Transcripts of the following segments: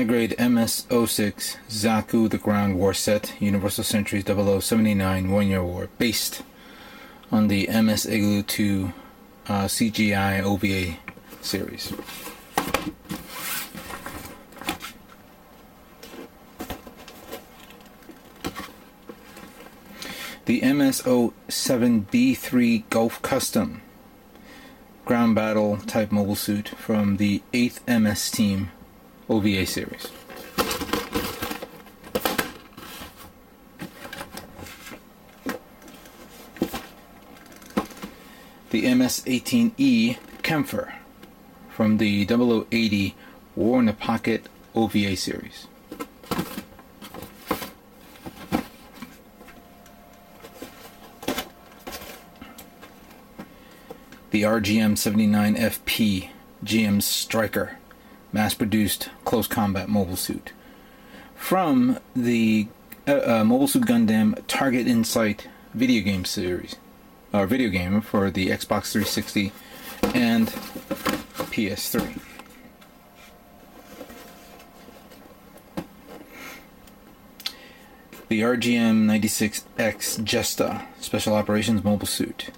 high-grade MS-06 Zaku The Ground War Set, Universal Centuries 0079 1-Year War, based on the MS Igloo 2 CGI OVA series. The MS-07B3 Gulf Custom ground battle type mobile suit from the 8th MS Team OVA series. The MS-18E Kempfer from the 0080 War in the Pocket OVA series. The RGM-79FP GM Striker mass-produced close combat mobile suit from the Mobile Suit Gundam Target Insight video game series, or video game for the Xbox 360 and PS3. The RGM-96X Jesta Special Operations mobile suit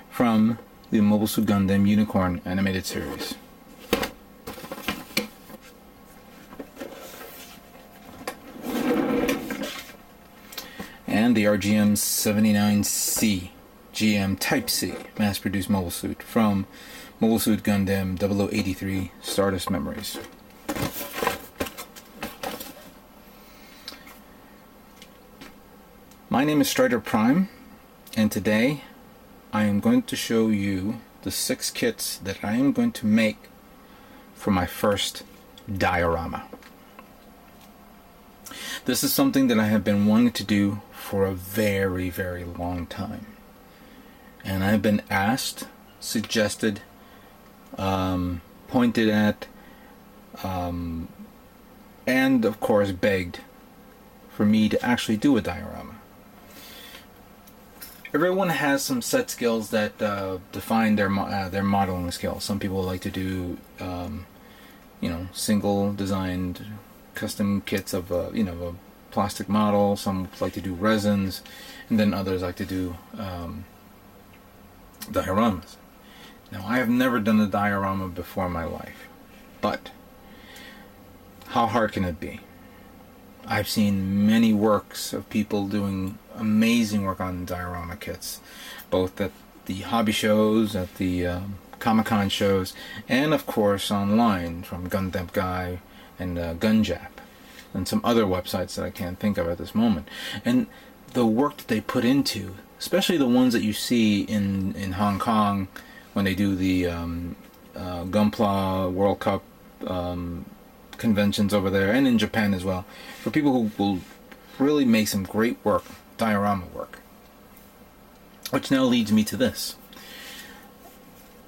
from the Mobile Suit Gundam Unicorn animated series. And the RGM-79C GM Type C mass-produced mobile suit from Mobile Suit Gundam 0083 Stardust Memories. My name is Strider Prime, and today I am going to show you the 6 kits that I am going to make for my first diorama. This is something that I have been wanting to do for a very, very long time. And I've been asked, suggested, pointed at, and of course begged for me to actually do a diorama. Everyone has some set skills that define their modeling skills. Some people like to do, single designed custom kits of a plastic model. Some like to do resins, and then others like to do dioramas. Now, I have never done a diorama before in my life, but how hard can it be? I've seen many works of people doing amazing work on diorama kits, both at the hobby shows, at the Comic-Con shows, and of course online from Gundam Guy and Gunjap, and some other websites that I can't think of at this moment. And the work that they put into, especially the ones that you see in Hong Kong when they do the Gunpla World Cup conventions over there, and in Japan as well, for people who will really make some great work, diorama work. Which now leads me to this.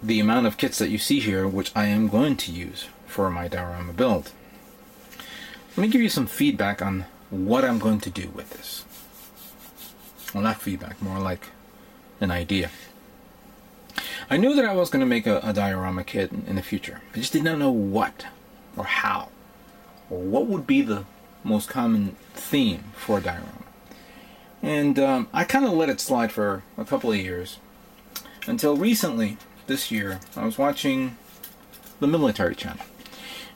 The amount of kits that you see here, which I am going to use for my diorama build. Let me give you some feedback on what I'm going to do with this. Well, not feedback, more like an idea. I knew that I was going to make a diorama kit in the future. I just did not know what or how, or what would be the most common theme for a diorama. And I kind of let it slide for a couple of years, until recently, this year, I was watching the military channel,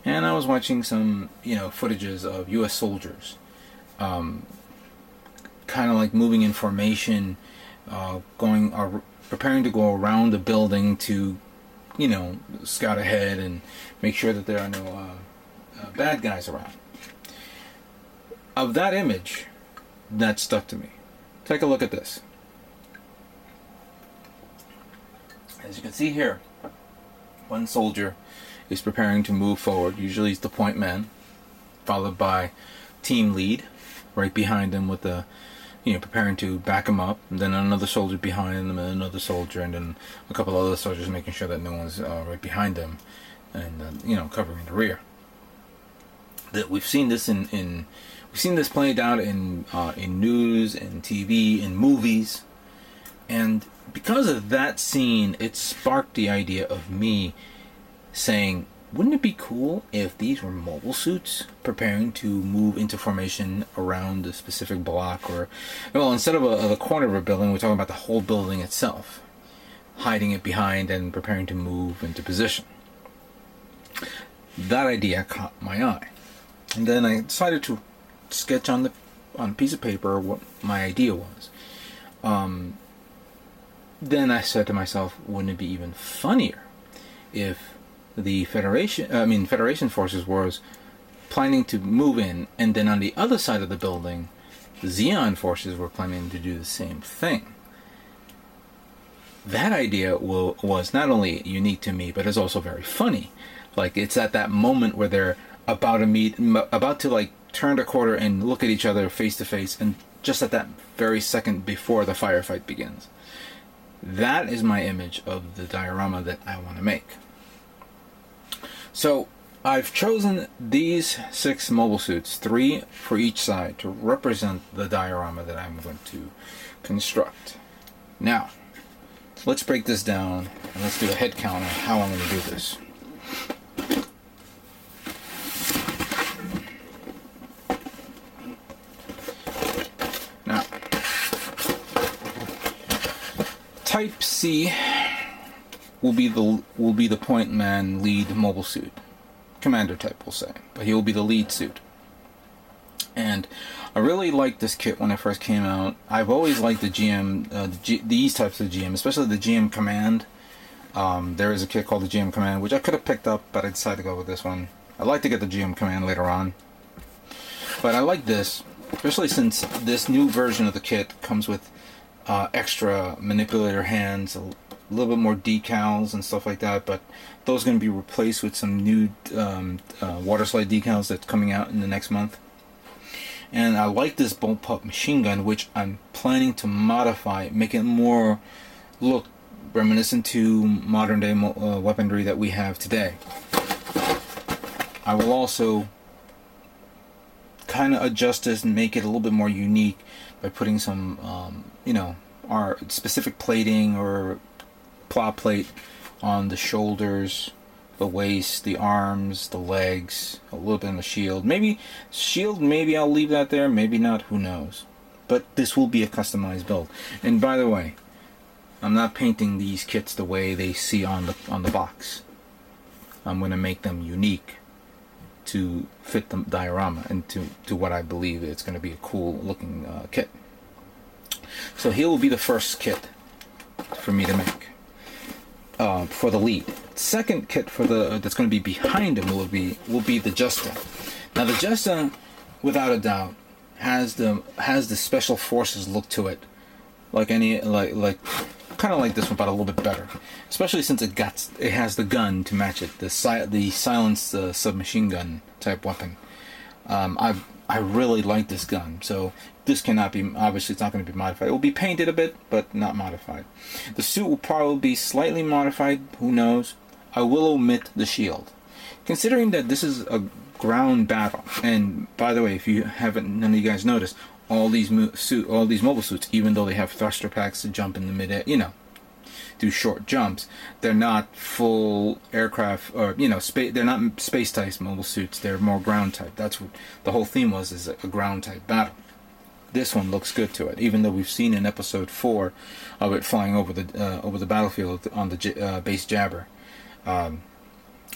and I was watching some footages of US soldiers kind of like moving in formation, preparing to go around the building to scout ahead and make sure that there are no bad guys around. Of that image, that stuck to me. Take a look at this. As you can see here, one soldier is preparing to move forward. Usually he's the point man, followed by team lead right behind him with the preparing to back him up, and then another soldier behind him, and another soldier, and then a couple other soldiers making sure that no one's right behind them, and covering the rear. That we've seen this we've seen this played out in news and TV and movies, and because of that scene, it sparked the idea of me saying, wouldn't it be cool if these were mobile suits preparing to move into formation around a specific block? Or, well, instead of the corner of a building, we're talking about the whole building itself, hiding it behind and preparing to move into position. That idea caught my eye, and then I decided to sketch on a piece of paper what my idea was. Then I said to myself, wouldn't it be even funnier if the Federation forces was planning to move in, and then on the other side of the building, the Zeon forces were planning to do the same thing. That idea was not only unique to me, but it's also very funny. Like, it's at that moment where they're about to like turn a corner and look at each other face to face, and just at that very second before the firefight begins. That is my image of the diorama that I want to make. So I've chosen these 6 mobile suits, 3 for each side, to represent the diorama that I'm going to construct. Now, let's break this down and let's do a head count on how I'm going to do this. Now, Type C will be the point man lead mobile suit, commander type, we'll say, but he will be the lead suit. And I really liked this kit when it first came out. I've always liked the GM, these types of GM, especially the GM Command. There is a kit called the GM Command, which I could have picked up, but I decided to go with this one. I'd like to get the GM Command later on, but I like this, especially since this new version of the kit comes with extra manipulator hands, a little bit more decals and stuff like that, but those are going to be replaced with some new water slide decals that's coming out in the next month. And I like this bullpup machine gun, which I'm planning to modify, make it more look reminiscent to modern day weaponry that we have today. I will also kind of adjust this and make it a little bit more unique by putting some our specific plating or plot plate on the shoulders, the waist, the arms, the legs, a little bit on the shield. Maybe I'll leave that there, maybe not, who knows. But this will be a customized build. And by the way, I'm not painting these kits the way they see on the box. I'm going to make them unique to fit the diorama and to what I believe it's going to be a cool looking kit. So here will be the first kit for me to make for the lead. Second kit for that's going to be behind him will be the Justa. Now the Justa, without a doubt, has the special forces look to it, like kind of like this one, but a little bit better. Especially since it has the gun to match it, the silenced submachine gun type weapon. I really like this gun, so this cannot be, obviously it's not going to be modified. It will be painted a bit, but not modified. The suit will probably be slightly modified, who knows. I will omit the shield. Considering that this is a ground battle, and by the way, if you haven't, none of you guys noticed, all these mobile suits, even though they have thruster packs to jump in the mid-air, do short jumps, they're not full aircraft, or they're not space type mobile suits. They're more ground type. That's what the whole theme was, is a ground type battle. This one looks good to it, even though we've seen in episode 4 of it flying over the battlefield on the base jabber. And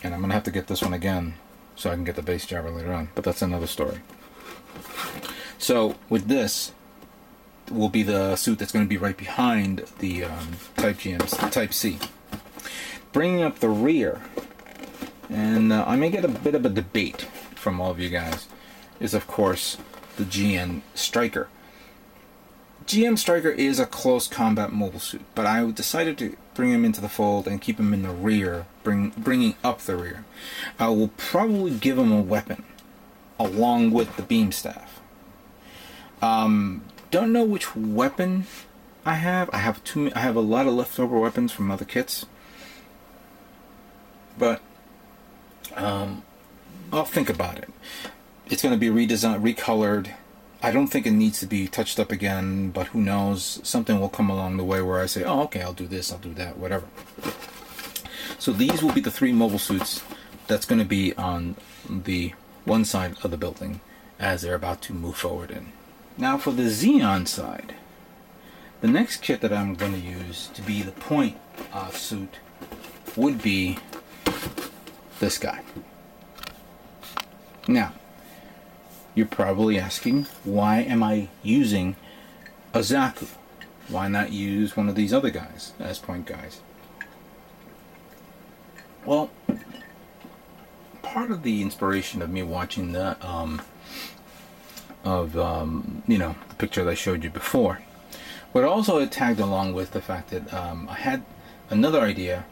I'm gonna have to get this one again so I can get the base jabber later on, but that's another story. So with this will be the suit that's going to be right behind the Type GM's Type C. Bringing up the rear, and I may get a bit of a debate from all of you guys, is of course the GM Striker. GM Striker is a close combat mobile suit, but I decided to bring him into the fold and keep him in the rear, bringing up the rear. I will probably give him a weapon along with the beam staff. Don't know which weapon I have. I have a lot of leftover weapons from other kits, but I'll think about it. It's going to be redesigned, recolored. I don't think it needs to be touched up again, but who knows? Something will come along the way where I say, oh, okay, I'll do this, I'll do that, whatever. So these will be the 3 mobile suits that's going to be on the one side of the building as they're about to move forward in. Now for the Xeon side, the next kit that I'm going to use to be the point suit would be this guy. Now, you're probably asking, why am I using a Zaku? Why not use one of these other guys as point guys? Well, part of the inspiration of me watching the you know, the picture that I showed you before, but also it tagged along with the fact that I had another idea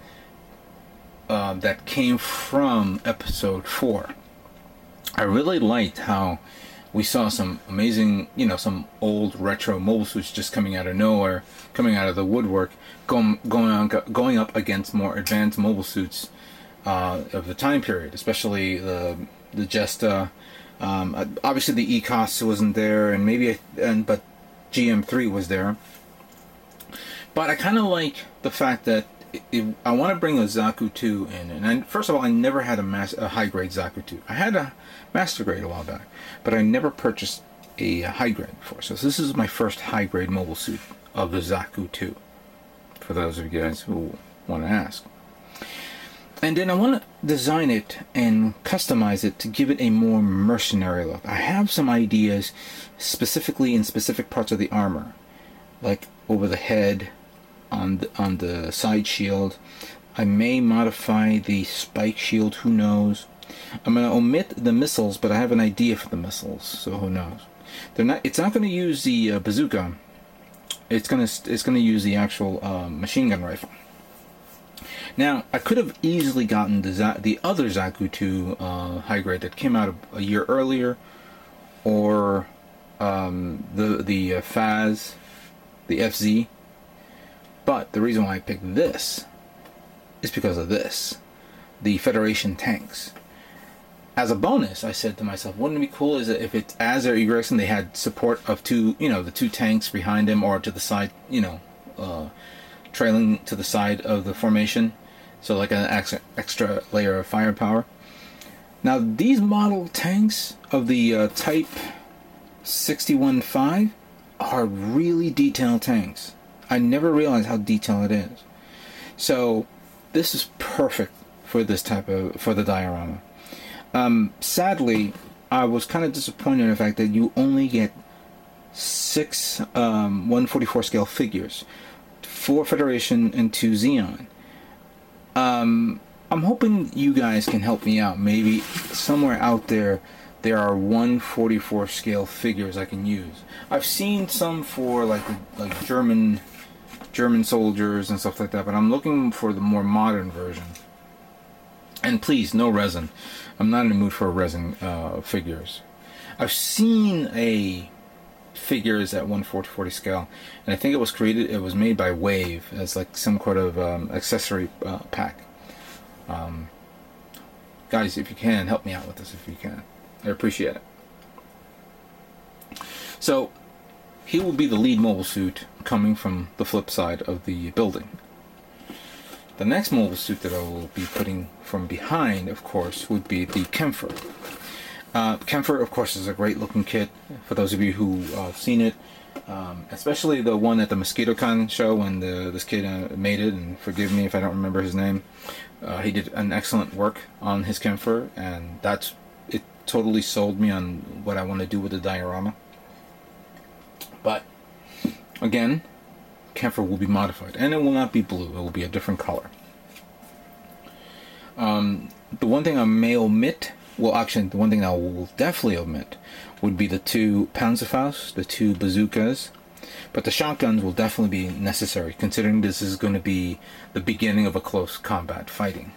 that came from episode 4. I really liked how we saw some amazing, you know, some old retro mobile suits just coming out of nowhere, coming out of the woodwork, going up against more advanced mobile suits of the time period, especially the Jesta. Obviously the ECOS wasn't there, and but GM3 was there. But I kind of like the fact that I want to bring a Zaku 2 in, and first of all, I never had a high grade Zaku 2. I had a master grade a while back, but I never purchased a high grade before. So this is my first high grade mobile suit of the Zaku 2, for those of you guys who want to ask. And then I want to design it and customize it to give it a more mercenary look. I have some ideas specifically in specific parts of the armor, like over the head, on the side shield. I may modify the spike shield, who knows. I'm going to omit the missiles, but I have an idea for the missiles, so who knows. It's not going to use the bazooka. It's going to use the actual machine gun rifle. Now, I could have easily gotten the other Zaku 2 high grade that came out a year earlier, or the FAZ, the FZ. But the reason why I picked this is because of this, the Federation tanks. As a bonus, I said to myself, wouldn't it be cool if it's as they're egressing, they had support of the two tanks behind them, or to the side, trailing to the side of the formation, so like an extra layer of firepower. Now these model tanks of the Type 61-5 are really detailed tanks. I never realized how detailed it is. So this is perfect for this for the diorama. Sadly, I was kind of disappointed in the fact that you only get 6 144 scale figures, 4 Federation and 2 Xeon. I'm hoping you guys can help me out. Maybe somewhere out there are 144 scale figures I can use. I've seen some for like German soldiers and stuff like that, but I'm looking for the more modern version. And please, no resin. I'm not in the mood for resin figures. I've seen figures at 140 scale, and I think it was made by Wave as like some kind of accessory pack. Guys, if you can, help me out with this if you can. I appreciate it. So he will be the lead mobile suit coming from the flip side of the building. The next mobile suit that I will be putting from behind, of course, would be the Kempfer. Kempfer, of course, is a great looking kit for those of you who have seen it, especially the one at the MosquitoCon show when this kid made it, and forgive me if I don't remember his name. He did an excellent work on his Kempfer, and it totally sold me on what I want to do with the diorama. But again, Kempfer will be modified, and it will not be blue. It will be a different color. The one thing I may omit, well, actually, the one thing I will definitely omit would be the 2 Panzerfaust, the 2 bazookas. But the shotguns will definitely be necessary, considering this is going to be the beginning of a close combat fighting.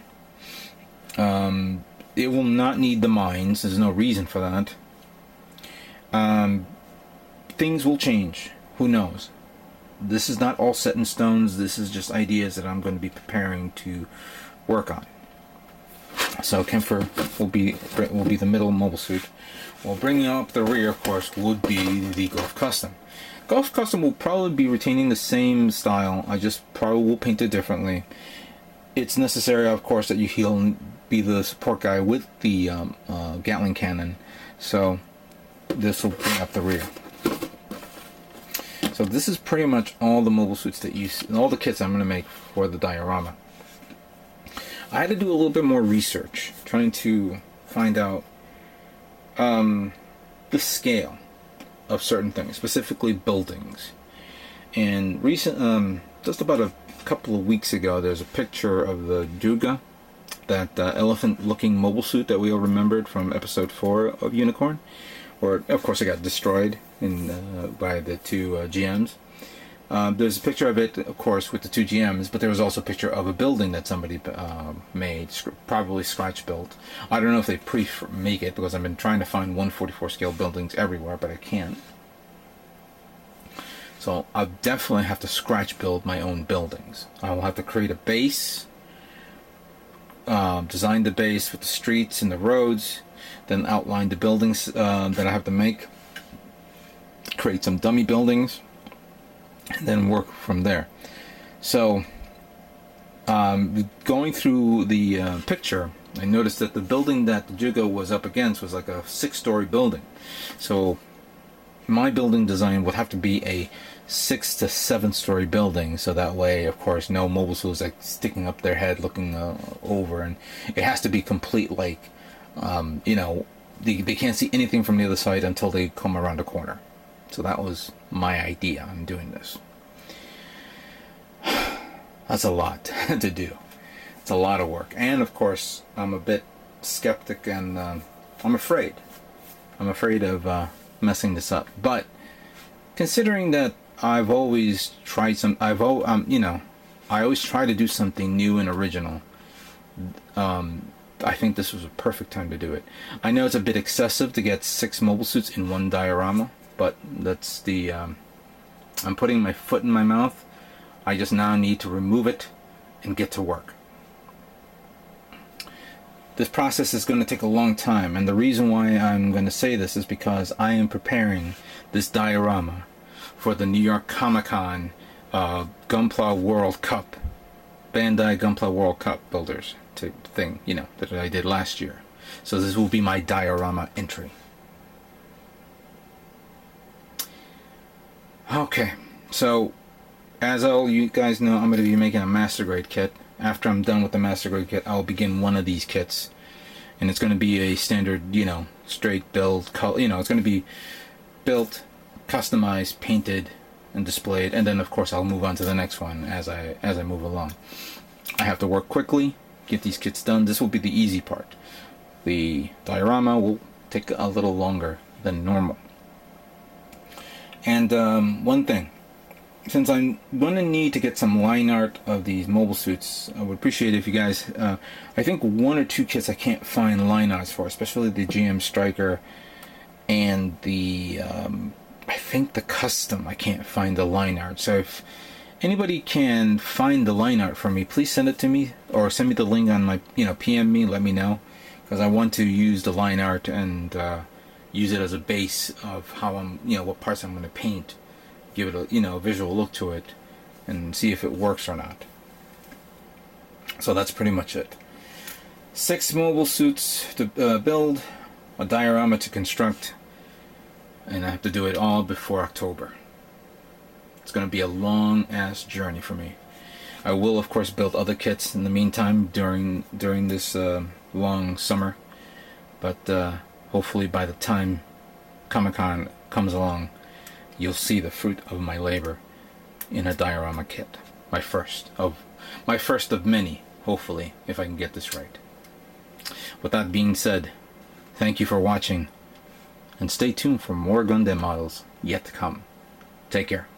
It will not need the mines. There's no reason for that. Things will change. Who knows? This is not all set in stones. This is just ideas that I'm going to be preparing to work on. So Kempfer will be the middle mobile suit. While bringing up the rear, of course, would be the Golf Custom. Golf Custom will probably be retaining the same style. I just probably will paint it differently. it's necessary, of course, that he'll be the support guy with the Gatling cannon. So this will bring up the rear. So this is pretty much all the mobile suits that you see, all the kits I'm going to make for the diorama. I had to do a little bit more research, trying to find out the scale of certain things, specifically buildings. And just about a couple of weeks ago, there's a picture of the Juga, that elephant-looking mobile suit that we all remembered from episode 4 of Unicorn, where of course it got destroyed by the two GMs. There's a picture of it, of course, with the two GMs, but there was also a picture of a building that somebody made, probably scratch built. I don't know if they pre-make it, because I've been trying to find 144 scale buildings everywhere, but I can't. So I'll definitely have to scratch build my own buildings. I will have to create a base, design the base with the streets and the roads, then outline the buildings that I have to make, create some dummy buildings, and then work from there. So going through the picture, I noticed that the building that the Juga was up against was like a 6-story building. So my building design would have to be a 6 to 7-story building, so that way, of course, no mobile suits like sticking up their head looking over, and it has to be complete, like you know, they can't see anything from the other side until they come around a corner. So that was my idea on doing this. That's a lot to do. It's a lot of work, and of course I'm a bit skeptic, and I'm afraid of messing this up. But considering that I've always tried you know, I always try to do something new and original. I think this was a perfect time to do it. I know it's a bit excessive to get 6 mobile suits in one diorama, but that's the I'm putting my foot in my mouth. I just now need to remove it and get to work. This process is going to take a long time, and the reason why I'm going to say this is because I am preparing this diorama for the New York Comic-Con Gunpla World Cup, Bandai Gunpla World Cup builders thing, you know, that I did last year. So this will be my diorama entry. Okay, so as all you guys know, I'm going to be making a master grade kit. After I'm done with the master grade kit, I'll begin one of these kits, and it's going to be a standard, you know, straight build, you know, it's going to be built, customized, painted, and displayed, and then of course I'll move on to the next one as I move along. I have to work quickly, get these kits done. This will be the easy part. The diorama will take a little longer than normal. And one thing, since I'm going to need to get some line art of these mobile suits, I would appreciate it if you guys, I think 1 or 2 kits I can't find line arts for, especially the GM Striker and the, I think the custom, I can't find the line art. So if anybody can find the line art for me, please send it to me, or send me the link on my, you know, PM me, let me know, because I want to use the line art and use it as a base of how I'm, you know, what parts I'm going to paint. Give it a, you know, visual look to it and see if it works or not. So that's pretty much it. 6 mobile suits to build, a diorama to construct, and I have to do it all before October. It's going to be a long ass journey for me. I will of course build other kits in the meantime during this long summer, but hopefully by the time Comic-Con comes along, you'll see the fruit of my labor in a diorama kit. My first of many, hopefully, if I can get this right. With that being said, thank you for watching, and stay tuned for more Gundam models yet to come. Take care.